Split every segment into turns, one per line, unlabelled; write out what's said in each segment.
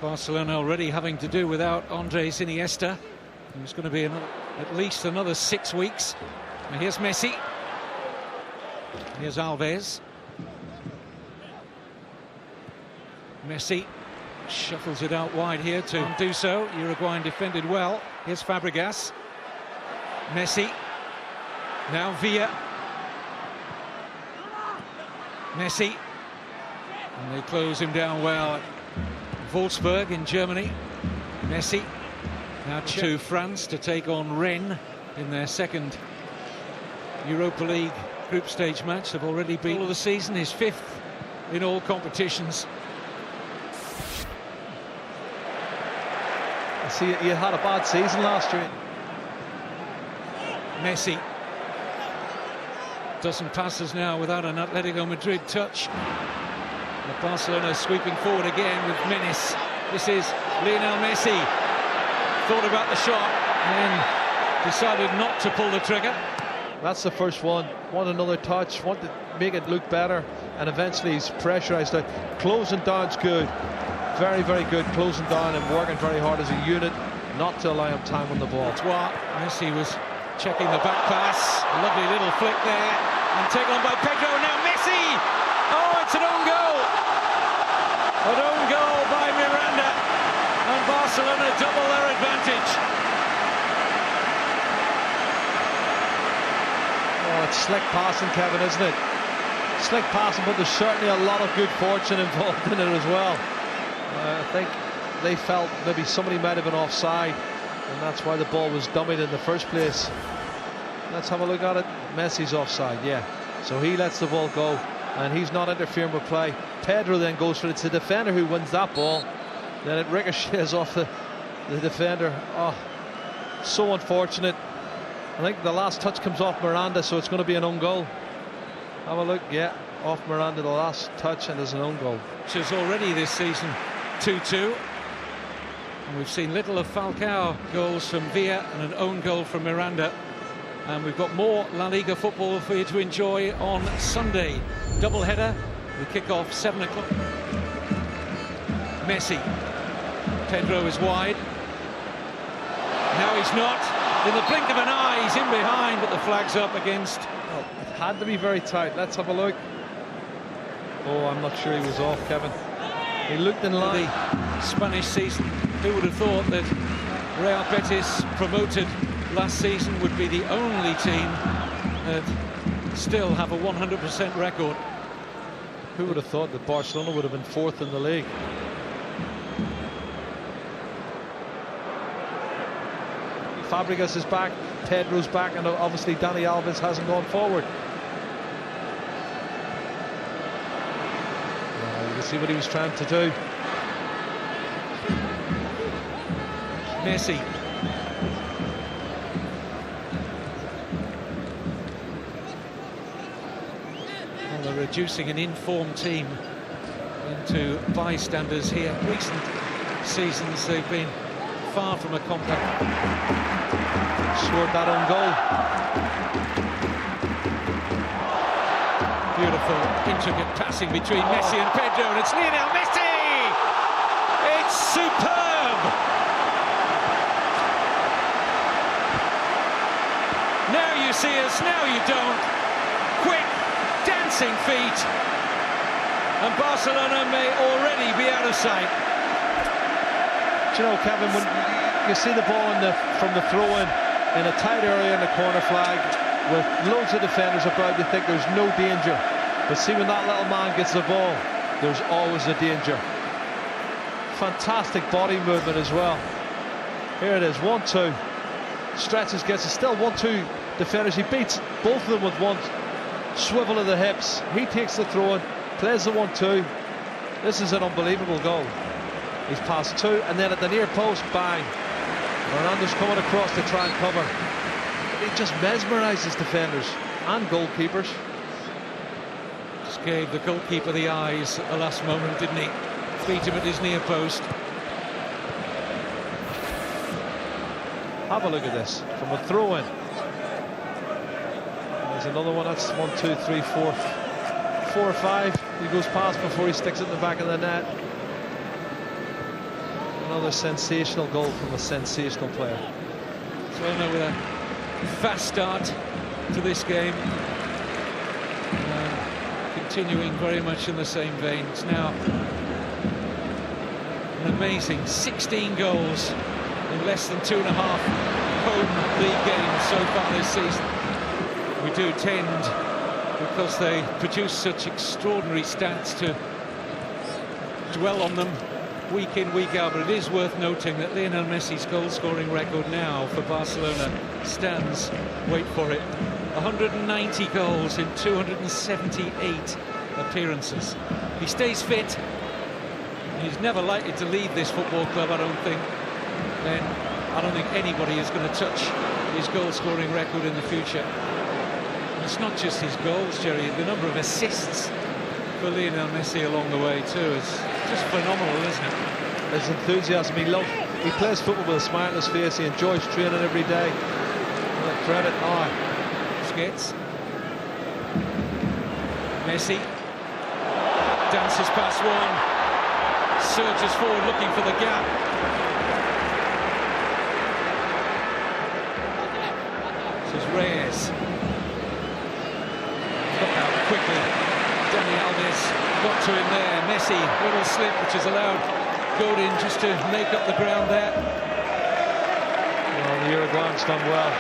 Barcelona already having to do without Andres Iniesta, who's going to be at least another 6 weeks. And here's Messi. Here's Alves. Messi shuffles it out wide here to do so. Uruguayan defended well. Here's Fabregas. Messi. Now Villa. Messi. And they close him down well at Wolfsburg in Germany. Messi. Now to France to take on Rennes in their second Europa League group stage match. They've already beaten all of the season, his 5th in all competitions.
I see he had a bad season last year.
Messi. Dozen passes now without an Atletico Madrid touch. But Barcelona sweeping forward again with menace. This is Lionel Messi. Thought about the shot and decided not to pull the trigger.
That's the first one. Want another touch, want to make it look better, and eventually he's pressurised out. Closing down's good. Very, very good closing down and working very hard as a unit, not to allow him time on the ball.
That's why Messi was checking the back pass. A lovely little flick there. And taken on by Pedro. Now Messi! Oh, it's an own goal! An own goal by Miranda. And Barcelona double their advantage.
Oh, it's slick passing, Kevin, isn't it? Slick passing, but there's certainly a lot of good fortune involved in it as well. I think they felt maybe somebody might have been offside, and that's why the ball was dummied in the first place. Let's have a look at it. Messi's offside, yeah. So he lets the ball go, and he's not interfering with play. Pedro then goes for it. It's the defender who wins that ball. Then it ricochets off the defender. Oh, so unfortunate. I think the last touch comes off Miranda, so it's going to be an own goal. Have a look, yeah. Off Miranda, the last touch, and there's an own goal.
Which is already this season 2-2. And we've seen little of Falcao goals from Villa and an own goal from Miranda. And we've got more La Liga football for you to enjoy on Sunday. Double header. We kick off 7 o'clock. Messi. Pedro is wide. Now he's not. In the blink of an eye, he's in behind, but the flag's up against.
Well, it had to be very tight. Let's have a look. Oh, I'm not sure he was off, Kevin. He looked in line.
The Spanish season. Who would have thought that Real Betis, promoted last season, would be the only team that still have a 100% record?
Who would have thought that Barcelona would have been 4th in the league? Fabregas is back, Pedro's back, and obviously Dani Alves hasn't gone forward. You can see what he was trying to do.
Messi. Well, they're reducing an informed team into bystanders here. Recent seasons they've been far from a compact.
Scored that own goal.
Beautiful, intricate passing between Messi and Pedro, and it's Lionel Messi! It's superb! Now you see us, now you don't. Quick, dancing feet. And Barcelona may already be out of sight.
Do you know, Kevin, when you see the ball from the throw-in in a tight area in the corner flag with loads of defenders about, you think there's no danger. But see, when that little man gets the ball, there's always a danger. Fantastic body movement as well. Here it is, 1-2. Stretches, gets it, still 1-2 defenders. He beats both of them with one swivel of the hips. He takes the throw-in, plays the 1-2. This is an unbelievable goal. He's passed 2, and then at the near post, bang. Ronaldo's coming across to try and cover. He just mesmerises defenders and goalkeepers.
Just gave the goalkeeper the eyes at the last moment, didn't he? Beat him at his near post.
Have a look at this from a throw-in. There's another one. That's 1, 2, 3, 4, 4 or 5. He goes past before he sticks it in the back of the net. Another sensational goal from a sensational player.
Barcelona with a fast start to this game. Continuing very much in the same vein. It's now an amazing 16 goals in less than 2.5 home league games so far this season. We do tend, because they produce such extraordinary stats, to dwell on them week in, week out, but it is worth noting that Lionel Messi's goal-scoring record now for Barcelona stands, wait for it, 190 goals in 278 appearances. He stays fit. He's never likely to leave this football club, I don't think. Then I don't think anybody is going to touch his goal-scoring record in the future. And it's not just his goals, Jerry. The number of assists for Lionel Messi along the way too is just phenomenal, isn't it?
His enthusiasm, he plays football with a smile on his face. He enjoys training every day. Credit.
Skits. Messi dances past one, surges forward looking for the gap. This is Reyes. Look how quickly Dani Alves got to him there. Messi, little slip which has allowed Godin just to make up the ground there.
Well, the Uruguayan's done well.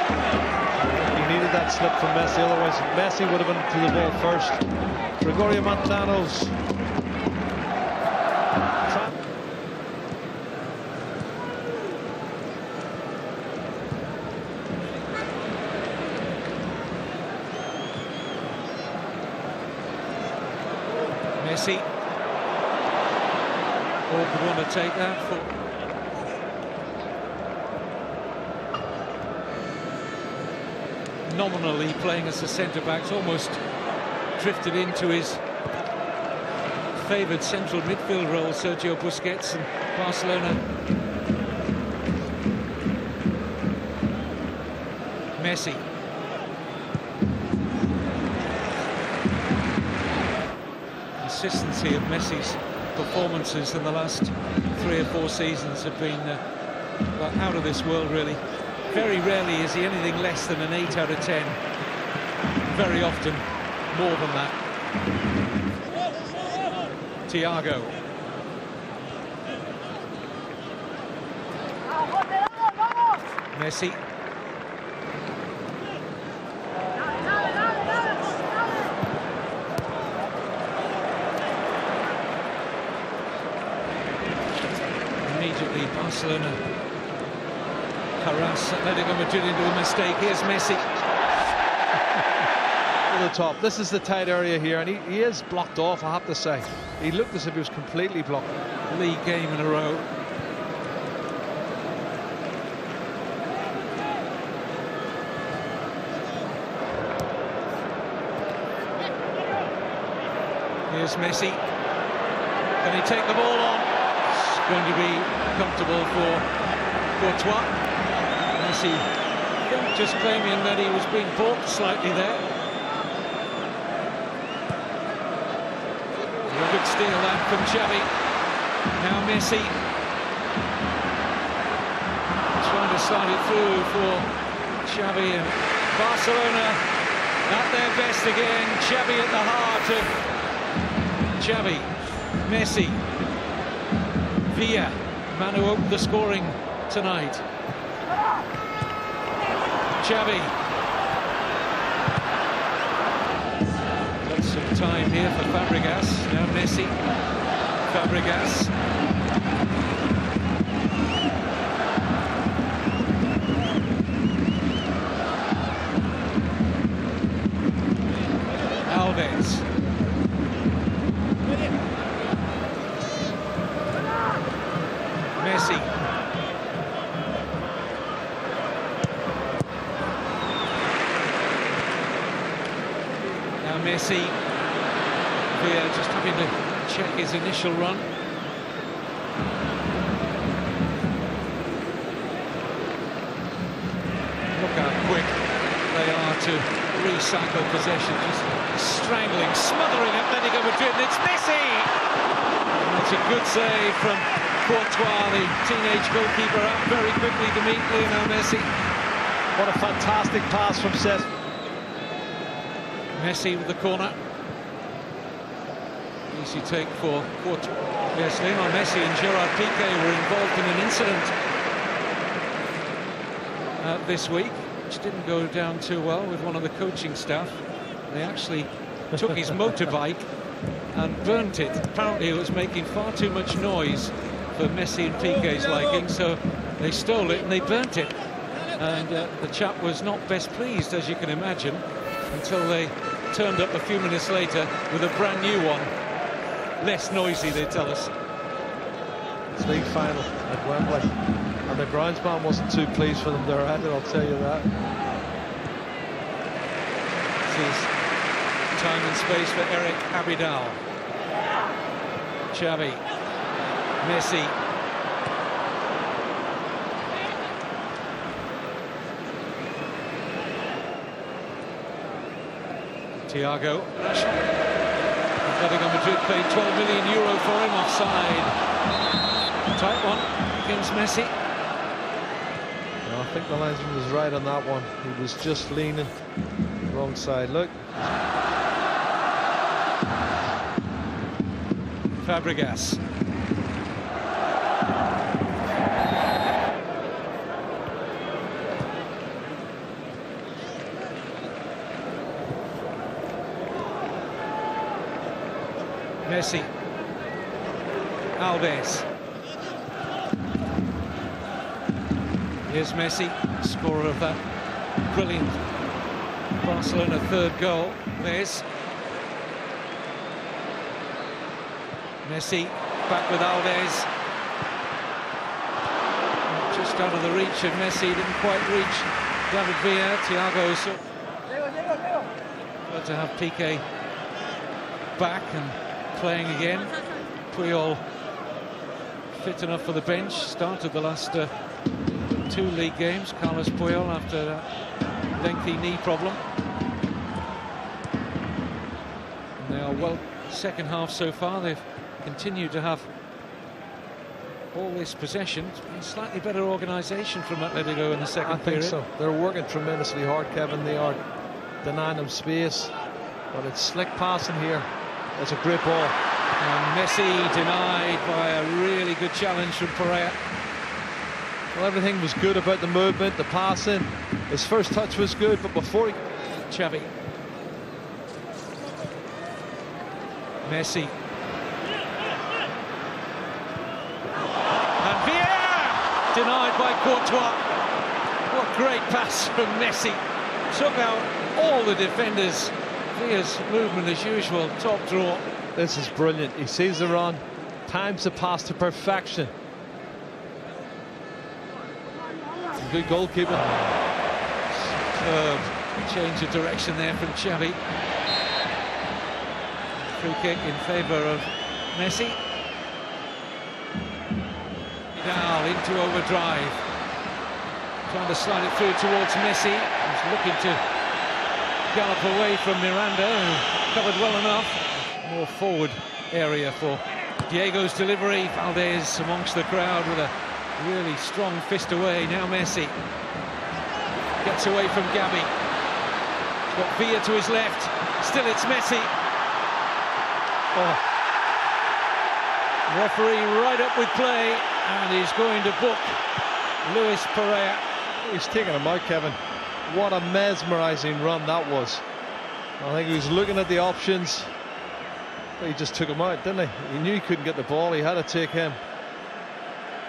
He needed that slip from Messi, otherwise Messi would have been to the ball first. Gregorio Montano's
Messi. All could want to take that for nominally playing as a centre-back, almost drifted into his favoured central midfield role, Sergio Busquets, and Barcelona. Messi. Consistency of Messi's performances in the last 3 or 4 seasons have been well, out of this world, really. Very rarely is he anything less than an 8 out of 10. Very often more than that. Thiago. Messi. Immediately Barcelona harass Atletico Madrid into a mistake. Here's Messi.
To the top. This is the tight area here, and he is blocked off, I have to say. He looked as if he was completely blocked.
League game in a row. Here's Messi. Can he take the ball on? It's going to be comfortable for Courtois. Messi just claiming that he was being balked slightly there. A good steal that from Xavi. Now Messi trying to slide it through for Xavi, and Barcelona at their best again. Xavi at the heart of Xavi. Messi. Villa, man who opened the scoring tonight. Xavi. Got some time here for Fabregas. Now Messi. Fabregas. Alves. Messi. Now Messi. Villa just having to check his initial run. Look how quick they are to recycle possession, just strangling, smothering Atletico Madrid, and it's Messi! And that's a good save from Courtois, the teenage goalkeeper, out very quickly to meet Lionel Messi.
What a fantastic pass from Seth.
Messi with the corner. Easy take for Courtois. Yes, Lionel Messi and Gerard Piqué were involved in an incident this week, which didn't go down too well with one of the coaching staff. They actually took his motorbike and burnt it. Apparently it was making far too much noise for Messi and Piqué's liking, so they stole it and they burnt it. And the chap was not best pleased, as you can imagine, until they turned up a few minutes later with a brand new one. Less noisy, they tell us.
It's league final at Wembley, and the groundsman wasn't too pleased for them there either, I'll tell you that.
This is time and space for Eric Abidal. Xavi, Messi. Thiago. Atletico Madrid paid €12 million for him, offside. Tight one against Messi.
No, I think the linesman was right on that one. He was just leaning wrong side. Look.
Fabregas. Messi. Alves. Here's Messi, scorer of that brilliant Barcelona third goal. There's Messi back with Alves. Just out of the reach of Messi, didn't quite reach David Villa. Thiago, so glad to have Piqué back and playing again. Puyol fit enough for the bench. Started the last 2 league games. Carlos Puyol after a lengthy knee problem. And they are well, second half so far. They've continued to have all this possession. It's been slightly better organisation from Atletico in the second period.
I think so. They're working tremendously hard, Kevin. They are denying them space, but it's slick passing here. It's a great ball.
And Messi denied by a really good challenge from Pereira.
Well, everything was good about the movement, the passing. His first touch was good, but before he...
Xavi. Messi. And Villa! Denied by Courtois. What great pass from Messi. Took out all the defenders. Villa's movement as usual, top draw.
This is brilliant. He sees the run, times the pass to perfection. Good goalkeeper.
Change of direction there from Xavi. Free kick in favour of Messi. Now into overdrive. Trying to slide it through towards Messi. He's looking to gallop away from Miranda, who covered well enough. More forward area for Diego's delivery. Valdez amongst the crowd with a really strong fist away. Now Messi gets away from Gabi. He's got Villa to his left. Still it's Messi. Oh. Referee right up with play, and he's going to book Luis Pereira.
He's taking him out, Kevin. What a mesmerizing run that was. I think he was looking at the options. He just took him out, didn't he? He knew he couldn't get the ball. He had to take him.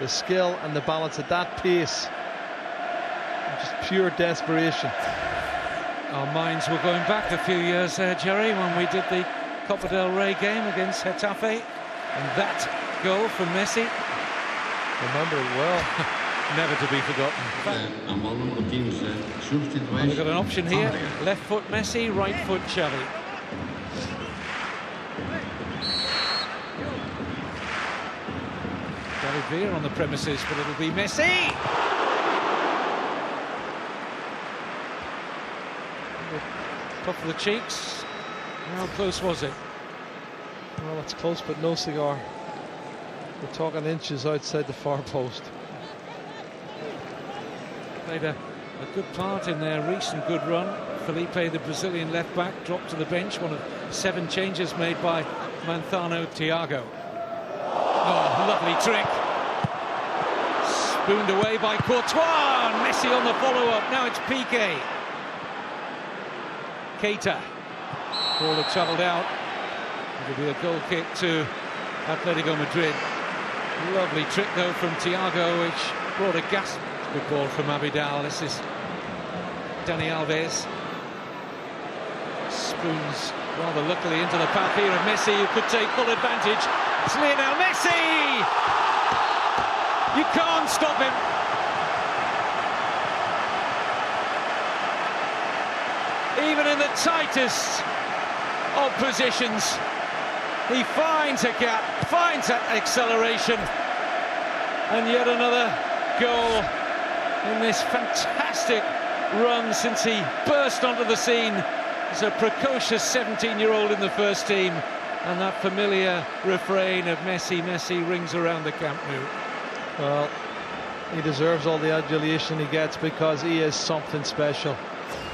The skill and the balance at that pace. Just pure desperation.
Our minds were going back a few years there, Jerry, when we did the Copa del Rey game against Getafe. And that goal from Messi.
Remember it well.
Never to be forgotten. And we've got an option here. Left foot Messi, right foot Xavi. David Villa on the premises, but it'll be Messi. Puff of the cheeks. How close was it?
Well, it's close, but no cigar. We're talking inches outside the far post.
Played a good part in their recent good run. Felipe, the Brazilian left-back, dropped to the bench. One of 7 changes made by Manzano Thiago. Oh, lovely trick. Spooned away by Courtois. Messi on the follow-up. Now it's Piqué. Keita. Ball had travelled out. It'll be a goal kick to Atletico Madrid. Lovely trick though from Thiago, which brought a gasp. Good ball from Abidal. This is Dani Alves. Spoons rather luckily into the path here of Messi, who could take full advantage. It's Lionel Messi! You can't stop him. Even in the tightest of positions, he finds a gap, finds that acceleration, and yet another goal in this fantastic run since he burst onto the scene as a precocious 17-year-old in the first team. And that familiar refrain of Messi, Messi rings around the Camp Nou.
Well, he deserves all the adulation he gets because he is something special.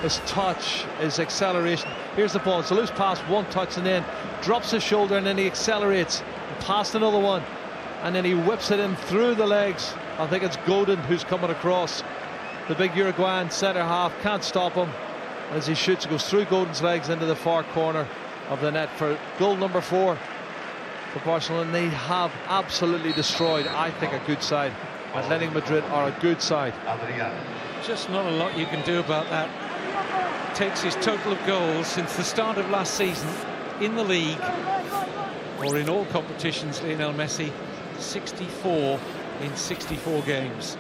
His touch, his acceleration. Here's the ball, it's a loose pass, one touch, and then drops his shoulder, and then he accelerates past another one, and then he whips it in through the legs. I think it's Godin who's coming across. The big Uruguayan centre half can't stop him. As he shoots, it goes through Godin's legs into the far corner of the net for goal number 4 for Barcelona. They have absolutely destroyed, I think, a good side. Atletico Madrid are a good side.
Just not a lot you can do about that. Takes his total of goals since the start of last season in the league, or in all competitions, Lionel Messi, 64 in 64 games.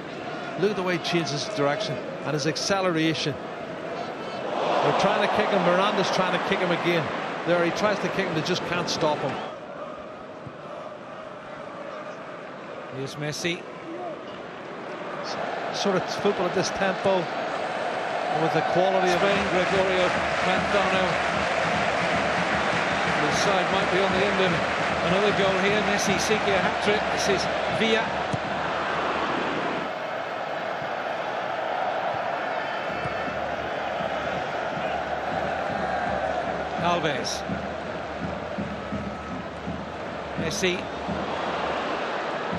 Look at the way he changes his direction and his acceleration. They're trying to kick him, Miranda's trying to kick him again. There, he tries to kick him, they just can't stop him.
Here's Messi.
Sort of football at this tempo, with the quality of
Spain, Gregorio Manzano. The side might be on the end of another goal here. Messi seeking a hat-trick. This is Villa. Alves. Messi.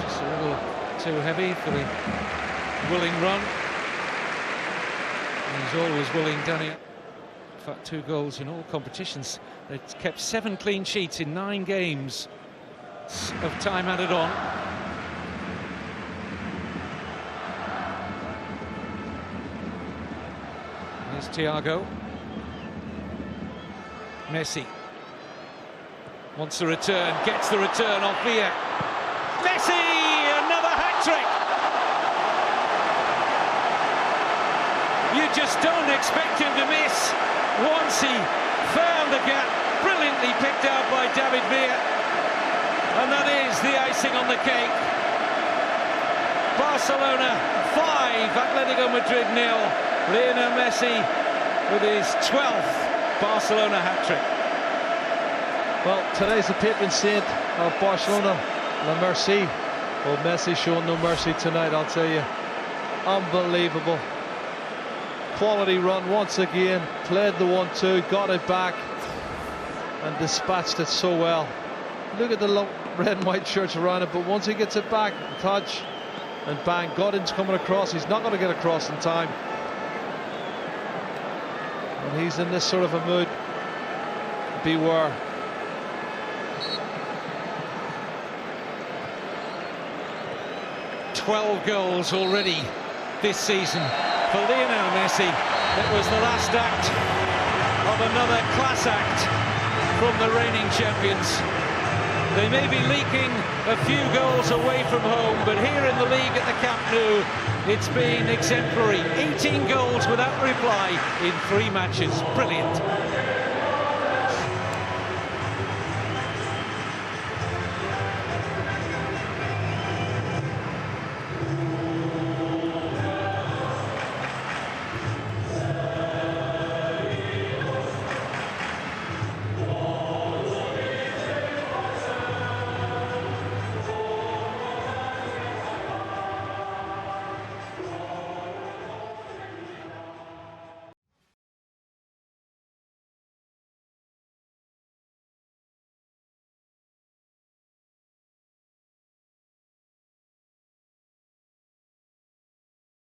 Just a little too heavy for the willing run. He's always willing, Dani. In fact, 2 goals in all competitions. They've kept 7 clean sheets in 9 games of time added on. Here's Thiago. Messi wants the return, gets the return off Villa. Messi, another hat-trick. You just don't expect him to miss. Once he found the gap, brilliantly picked out by David Villa, and that is the icing on the cake. Barcelona 5, Atletico Madrid 0. Lionel Messi with his 12th Barcelona hat-trick.
Well, today's the patron saint of Barcelona, La Mercy. Well, Messi showing no mercy tonight, I'll tell you. Unbelievable. Quality run once again, played the 1-2, got it back and dispatched it so well. Look at the red and white shirts around it, but once he gets it back, touch and bang, Godin's coming across. He's not going to get across in time, and he's in this sort of a mood. Beware.
"12 goals already this season for Lionel Messi. It was the last act of another class act from the reigning champions. They may be leaking a few goals away from home, but here in the league at the Camp Nou, it's been exemplary. 18 goals without reply in 3 matches. Brilliant.